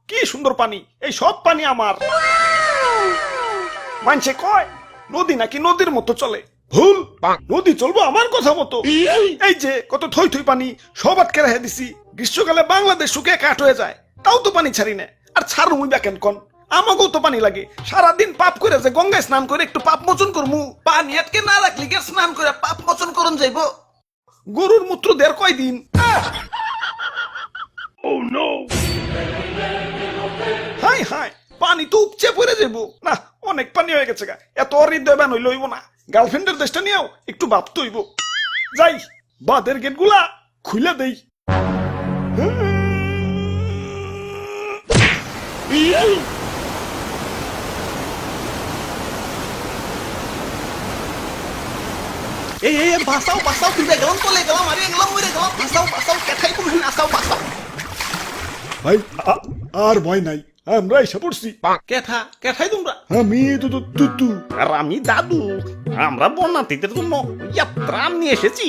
কি সুন্দর পানি, এই সব পানি আমার। মানছে কয় নদী নাকি নদীর মতো চলে, ভুল। নদী চলবো আমার কথা মতো। এই যে কত থই থই পানি সব আটকে রেখে দিছি, গ্রীষ্মকালে বাংলাদেশ শুকিয়ে কাঠ হয়ে যায়, তাও তো পানি ছাড়ি না। আর ছাড়ু মুই দেখেন কন, আমাকেও তো পানি লাগে। সারাদিন পাপ করে যে গঙ্গায় স্নান করে একটু পাপ মোচন করমু, পানি আটকে না রাখলি কে স্নান করে পাপ মোচন করন যাইব? গরুর মূত্র দের কয়দিন। হাই হাই, পানি তো উপচে পড়ে যাবো না, অনেক পানি হয়ে গেছে গা। এত হৃদয় বান হইল হইব না, গার্লফ্রেন্ডের দেশটা নিয়েও একটু ভাবতে হইব। যাই বাঁধের গেট গুলা খুলে দেই। এই বাসাও বাসাও, তুই গেলাম চলে গেলাম, আরে গেলাম মরে গেলাম, বাসাও বাসাও, কেঠাই তুমি আসাও বাসাও। ভাই আর ভয় নাই, আমরা এসে পড়ছি। কেঠা কেঠাই তোমরা? আমি তুতু। আর আমি দাদু, আমরা বন্যার্থীদের জন্য ত্রাণ নিয়ে এসেছি।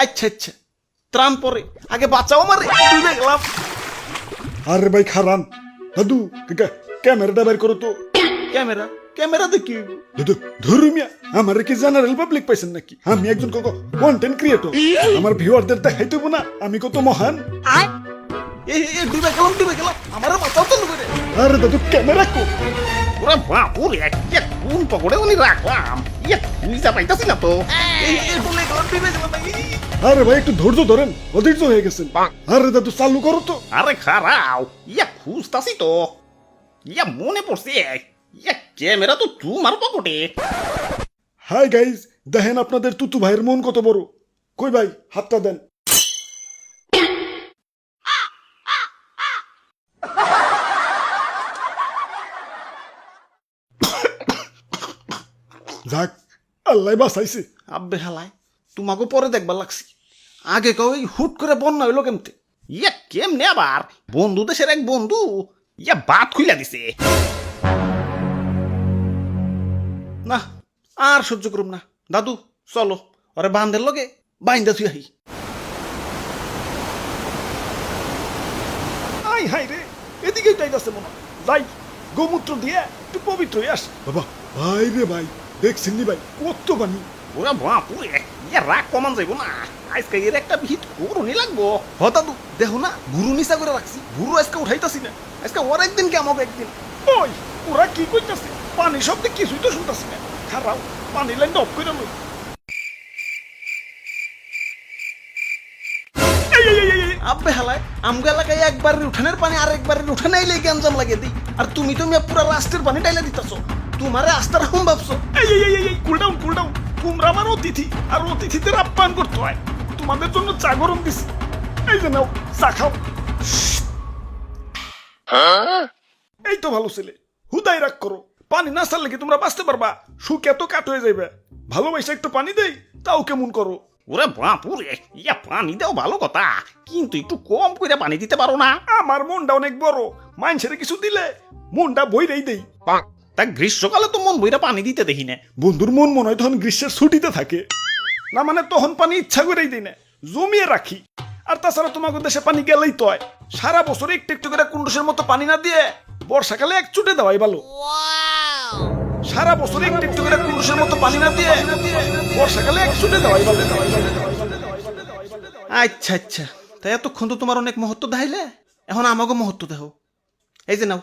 আচ্ছা আচ্ছা, ত্রাণ পরে, আগে বাঁচাও আমারে, ডুবে গেলাম। আরে ভাই খারান, দাদু ক্যামেরাটা বের করো তো। ক্যামেরা ক্যামেরা দেখি? দাদু ধরু মিয়া, আমার কি জেনারেল পাবলিক পাইছেন নাকি? আমি একজন কন্টেন্ট ক্রিয়েটর, আমার ভিউয়ারদের দেখাই দেবো না আমি কত মহান। ডুবে গেলাম, আমার বাঁচাও তো ডুবে। আরে দাদু ক্যামেরা কো। ওরা বাপুরে কোন পকড়ে উনি রাখলাম, বুঝতে পাইতাছি না তো। ডুবে গেলাম। আরে ভাই একটু ধৈর্য ধরেন, অধৈর্য হয়ে গেছেন। আরে দাদু চালু করো তো। আরে খারাও, খুঁজতাছি তো। মনে পড়ছে, ক্যামেরা তো তোমার পকেটে। হাই গাইজ, দেখেন আপনাদের তুতু ভাইয়ের মন কত বড়। কই ভাই হাতটা দেন। যাক, আল্লাহ বাঁচাইছে। আব্বে হালাই, তোমাকে পরে দেখবার লাগছি, আগে কই হুট করে বন্যা হইলো কেমতে? কেমনে আবার? বন্ধু দেশের এক বন্ধু বাত খুইলা দিছে। না আর সহ্য করুম না, দাদু চলো ওরে বান্ধের লগে বাইন্দা তুই আহি। আই হাই রে, এদিকেই যাইতাছে মনে হয়। যাই গোমূত্র দিয়ে একটু পবিত্র হয়ে আস। বাবা ভাই রে ভাই, দেখছেন নি ভাই কত পানি। ওরা বাপুরে রাগ কমান যাইব না, আজকে এর একটা ভিত করুনি লাগবো। হ দাদু, দেখো না গুরু নিচা করে রাখছি, গুরু আজকে উঠাইতাছি না, আজকে ওর একদিন কে আমাকে একদিন। ওই ওরা কি কইতাছে? পানি শব্দে কিছুই তো শুনতাছি না। খারাপ, পানি লাইনটা অফ করে লই। আব্বে হালায়, আমগা এলাকায় একবারের উঠানের পানি আর একবারের উঠানে আইলে গ্যাঞ্জাম লাগিয়ে দিই, আর তুমি পুরা রাস্তার পানি টাইলে দিতাছো। তোমারে আস্তার হাম ভাবছো? কুল ডাউন কুল ডাউন, তোমরা আমার অতিথি, আর অতিথিদের আপ্যায়ন করতে হয়। তোমাদের জন্য চা গরম দিছি, এই যে নাও চা খাও। এই তো ভালো ছেলে, হুদাই রাগ করো। পানি না ছাড়লে কি তোমরা বাঁচতে পারবা? সুখ এত কাট হয়ে যাইবে। ভালোবাসা একটু পানি দেই, তাও কেমন করো? ওরে বাপুরে পানি দেও ভালো কথা, কিন্তু একটু কম করে পানি দিতে পারো না? আমার মনটা অনেক বড়, মানুষের কিছু দিলে মনটা বইরেই দেই। তা গ্রীষ্মকালে তো মন বইরা পানি দিতে দেখি না। বন্ধুর মন মনে হয় তখন গ্রীষ্মের ছুটিতে থাকে। না মানে তখন পানি ইচ্ছা করেই দিই না, জমিয়ে রাখি। আর তাছাড়া তোমাকে দেশে পানি গেলেই তো হয়, সারা বছর একটু একটু করে কুন্ডুসের মতো পানি না দিয়ে বর্ষাকালে এক চুটে দেওয়াই ভালো। সারা বছর একটু একটু করে কুন্ডুসের মতো পানি না দিয়ে বর্ষাকালে এক চুটে দেওয়াই ভালো। আচ্ছা আচ্ছা, তাই এতক্ষণ তো তোমার অনেক মহত্ব দেখাইলে, এখন আমাকে মহত্ব দেখো। এই যে নাও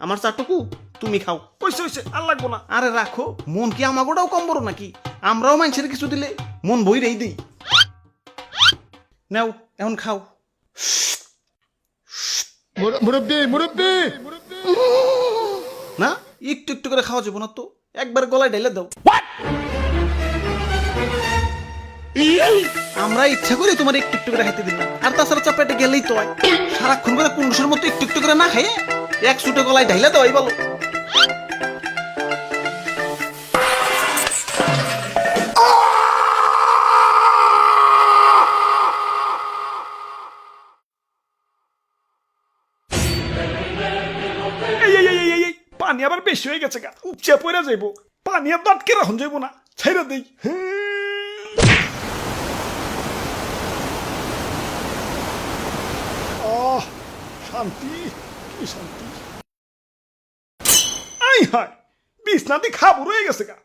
আমার চাটুকু, তুমি খাও। কইছে হইছে, আর লাগবো না। আরে রাখো, মন কি আমাগোটাও কম বড় নাকি? আমরাও মানুষের কিছু দিলে মন বইরেই দিই। নাও এখন খাও। না একটু একটু করে খাওয়া যাবো না তো, একবার গলায় ঢেলে দাও। আমরা ইচ্ছা করে তোমার একটু একটু করে খাইতে দিলাম, আর তাছাড়া চাপেটে গেলেই তো হয়। সারাক্ষণ করে কুন্ডুসের মতো একটু একটু করে না খাইয়ে এক ছুটে গলায় ঢাইলে দেওয়াই ভালো। পানি আবার বেশি হয়ে গেছে গা, উপচে পড়ে যাইব। পানি আর দাঁতকে রাখুন যাইব না, ছেড়ে দেই। শান্তি কি শান্তি আই হায় বিছনাটি খাবো রয়ে গেছে গা